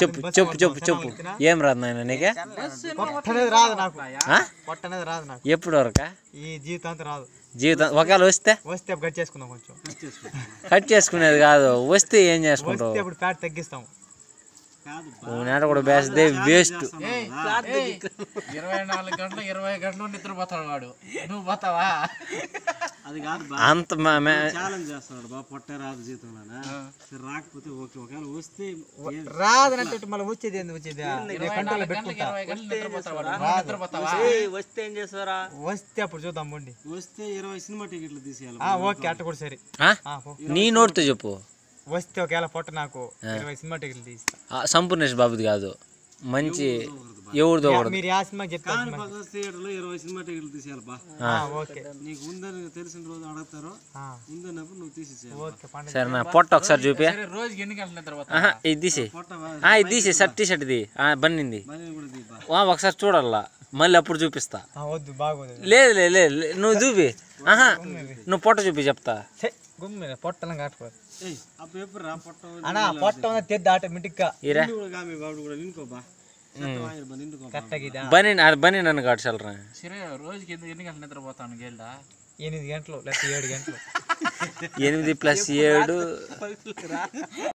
చెప్పు చెప్పు చెప్పు చెప్పు ఏం రాదు నాయన నీకే ఎప్పుడు వరక జీవితం ఒకవేళ వస్తే కట్ చేసుకునేది కాదు వస్తే ఏం చేసుకుంటావు నేట కూడా వేస్తే వేస్ట్ 24 గంటలు 20 గంటలు నిద్రపోతాడు వాడు నువ్వు పోతావా అది కాదు అంత ఛాలెంజ్ చేస్తున్నాడు బా పొట్టే రాదు జీవితంలో రాకపోతే ఓకే ఒకవేళ వస్తే రాదనంటే మళ్ళీ వచ్చేది ఎందుకు వచ్చేది వస్తే ఏం చేస్తారా వస్తే అప్పుడు చూద్దాం బండి వస్తే 20 సినిమా టికెట్లు తీసేయాలి ఓకే అట్ట కూడా సరే నీ నోటితో చెప్పు వస్తే ఒకవేళ పొట్ట నాకు 20 సినిమా టికెట్లు తీస్తా సంపూర్ణేష్ బాబుది కాదు మంచి ఎవరిదో మీరు ఆ సినిమా చెప్తారు థియేటర్లో 20 సినిమా టికెట్లు తీసేయాలి బా ఓకే నీకు ఉందని తెలిసిన రోజు అడుగుతారు ఉందన్నప్పుడు నువ్వు తీసేయాలి సరే నా పొట్ట ఒకసారి చూపి రోజుకి ఎన్ని గంటల నిద్రపోతా ఇది తీసి ఇది తీసి టీ షర్ట్ ఇది బన్నింది ఒకసారి చూడాలా మళ్ళీ అప్పుడు చూపిస్తా వద్దు బాగోదు లేదు లేదు నువ్వు చూపి నువ్వు పొట్ట చూపి చెప్తా పొట్టలం కాకపోతే అన్నా పొట్ట తెద్దు ఆటోమేటిక్ గా బని బని నన్ను కాడ్చలరా రోజుకి ఎన్ని గంటలు నిద్రపోతాను గేళ్ళ 8 గంటలు లేకపోతే 7 గంటలు 8 + 7